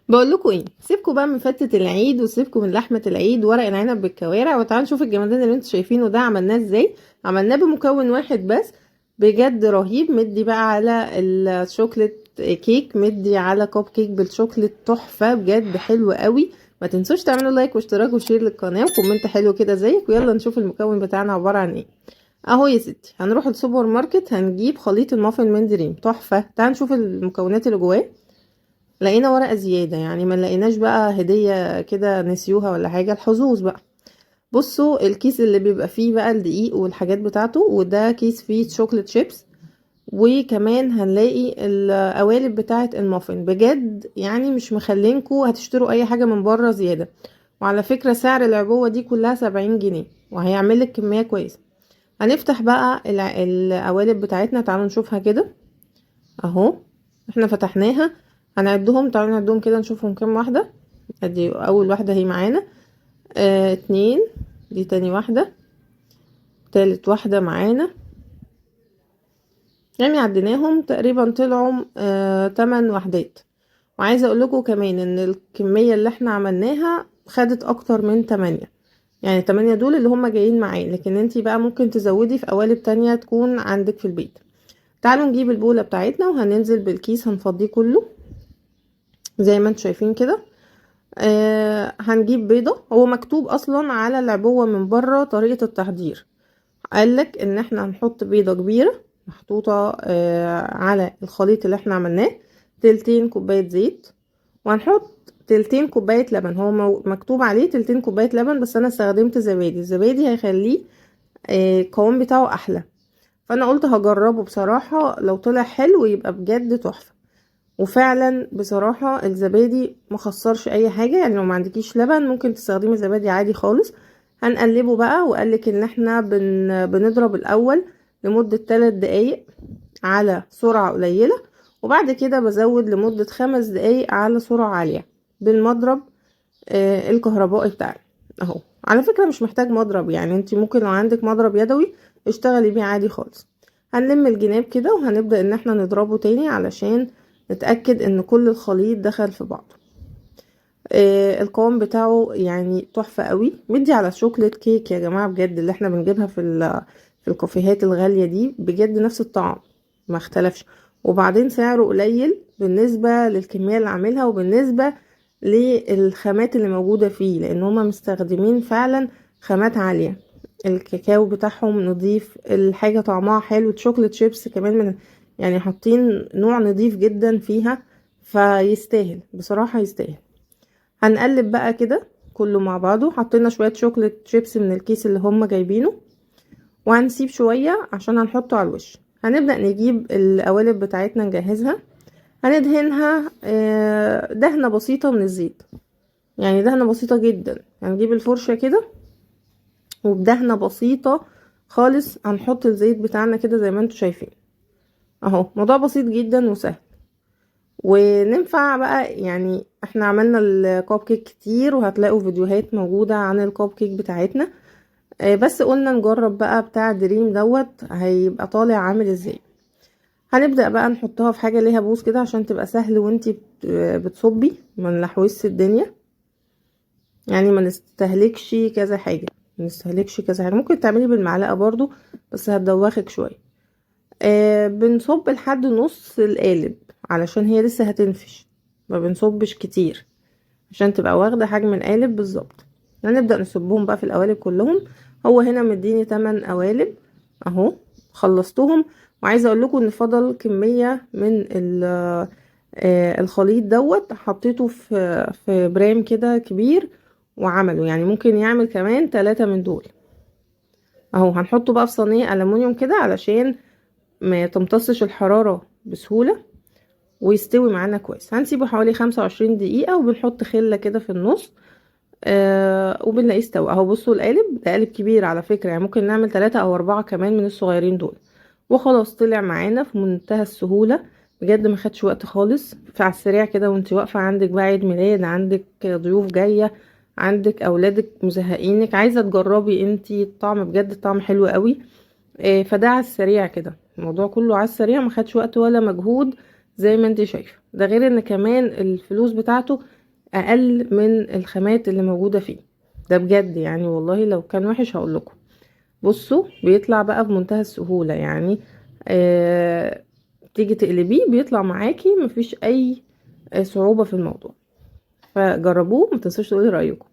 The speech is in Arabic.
بقول لكم ايه، سيبكم بقى من فتة العيد وسيبكم من لحمة العيد ورق العنب بالكوارع، وتعالوا نشوف الجمدان اللي انتوا شايفينه ده عملناه ازاي. عملناه بمكون واحد بس، بجد رهيب. مدي بقى على الشوكليت كيك، مدي على كوب كيك بالشوكليت، تحفة بجد، حلو قوي. ما تنسوش تعملوا لايك واشتراك وشير للقناة وكومنت حلو كده زيك. ويلا نشوف المكون بتاعنا عبارة عن ايه. اهو يا ستي، هنروح السوبر ماركت، هنجيب خليط المافن من دريم، تحفة. تعالوا نشوف المكونات اللي جواه. لقينا ورقة زيادة، يعني ما لقيناش بقى هدية كده نسيوها ولا حاجة، الحظوظ بقى. بصوا الكيس اللي بيبقى فيه بقى الدقيق والحاجات بتاعته، وده كيس فيه شوكولات شيبس. وكمان هنلاقي القوالب بتاعة المافن، بجد يعني مش مخلينكوا هتشتروا اي حاجة من بره زيادة. وعلى فكرة سعر العبوة دي كلها 70 جنيه، وهيعملك كمية كويسة. هنفتح بقى القوالب بتاعتنا، تعالوا نشوفها كده. اهو احنا فتحناها، هنعدهم. تعالوا نعدهم كده نشوفهم كام واحدة. ادي اول واحدة هي معانا، اتنين. دي تاني واحدة، تالت واحدة معانا. يعني عديناهم تقريبا طلعوا 8 وحدات. وعايزة اقول لكم كمان ان الكمية اللي احنا عملناها خدت اكتر من 8. يعني 8 دول اللي هم جايين معايا، لكن انتي بقى ممكن تزودي في قوالب تانية تكون عندك في البيت. تعالوا نجيب البولة بتاعتنا وهننزل بالكيس، هنفضيه كله زي ما انتوا شايفين كده. هنجيب بيضة. هو مكتوب اصلا على العبوة من بره طريقة التحضير، قالك ان احنا هنحط بيضة كبيرة محطوطة على الخليط اللي احنا عملناه، تلتين كوباية زيت، وهنحط تلتين كوباية لبن. هو مكتوب عليه تلتين كوباية لبن، بس انا استخدمت زبادي. الزبادي هيخليه القوام بتاعه احلى، فانا قلت هجربه بصراحة، لو طلع حلو يبقى بجد تحفة. وفعلا بصراحة الزبادي مخسرش اي حاجة، يعني لو ما عندكيش لبن ممكن تستخدمي زبادي عادي خالص. هنقلبه بقى، وقالك ان احنا بنضرب الاول لمدة 3 دقايق على سرعة قليلة، وبعد كده بزود لمدة 5 دقايق على سرعة عالية بالمضرب الكهربائي بتاعنا. اهو على فكرة مش محتاج مضرب، يعني انت ممكن لو عندك مضرب يدوي اشتغلي بيه عادي خالص. هنلم الجناب كده وهنبدأ ان احنا نضربه تاني علشان نتأكد ان كل الخليط دخل في بعضه. القوام بتاعه يعني تحفة قوي، مدي على شوكليت كيك يا جماعة، بجد اللي احنا بنجيبها في الكافيهات الغالية دي، بجد نفس الطعم، ما اختلفش. وبعدين سعره قليل بالنسبة للكمية اللي عاملها، وبالنسبة للخامات اللي موجودة فيه، لان هما مستخدمين فعلا خامات عالية. الكاكاو بتاعهم نضيف، الحاجة طعمها حلو، شوكليت شيبس كمان من، يعني حاطين نوع نضيف جدا فيها، فيستاهل بصراحة، يستاهل. هنقلب بقى كده كله مع بعضه. حطينا شوية شوكليت شيبس من الكيس اللي هم جايبينه، وهنسيب شوية عشان هنحطه على الوش. هنبدأ نجيب القوالب بتاعتنا نجهزها. هندهنها دهنة بسيطة من الزيت، يعني دهنة بسيطة جدا. هنجيب الفرشة كده وبدهنة بسيطة خالص هنحط الزيت بتاعنا كده زي ما انتوا شايفين. اهو موضوع بسيط جدا وسهل. وننفع بقى، يعني احنا عملنا الكوب كيك كتير، وهتلاقوا فيديوهات موجودة عن الكوب كيك بتاعتنا. بس قلنا نجرب بقى بتاع دريم دوت هيبقى طالع عامل ازاي. هنبدأ بقى نحطها في حاجة ليها بوز كده عشان تبقى سهل وانتي بتصبي، ما نلحوش الدنيا. يعني ما نستهلكش كذا حاجة، ما نستهلكش كذا حاجة. ممكن تعملي بالمعلقة برضو بس هتدوخك شوية. بنصب لحد نص القالب علشان هي لسه هتنفش، ما بنصبش كتير عشان تبقى واخدة حجم القالب بالظبط. هنبدأ نصبهم بقى في القوالب كلهم. هو هنا مديني 8 قوالب اهو، خلصتهم. وعايزة اقول لكم ان فضل كمية من الخليط دوت، حطيته في برام كده كبير وعمله، يعني ممكن يعمل كمان 3 من دول. اهو هنحطه بقى في صينية ألمونيوم كده علشان ما تمتصش الحرارة بسهولة ويستوي معانا كويس. هنسيبه حوالي 25 دقيقة، وبنحط خلة كده في النص وبنلاقيه استوى. اهو بصوا القالب ده قالب كبير على فكرة، يعني ممكن نعمل 3 أو 4 كمان من الصغيرين دول. وخلاص طلع معانا في منتهى السهولة، بجد ما خدش وقت خالص. على السريع كده وانتي واقفة عندك بقى عيد ميلاد، عندك ضيوف جاية، عندك اولادك مزهقينك، عايزة تجربي انتي الطعم، بجد الطعم حلو قوي. فده على السريع كده، الموضوع كله على السريع، ما خدش وقت ولا مجهود زي ما انت شايفه. ده غير ان كمان الفلوس بتاعته اقل من الخامات اللي موجودة فيه. ده بجد يعني، والله لو كان وحش هقول لكم. بصوا بيطلع بقى بمنتهى السهولة يعني. تيجي تقلبيه بيطلع معاكي، مفيش اي صعوبة في الموضوع. فجربوه، متنسوش تقولي رأيكم.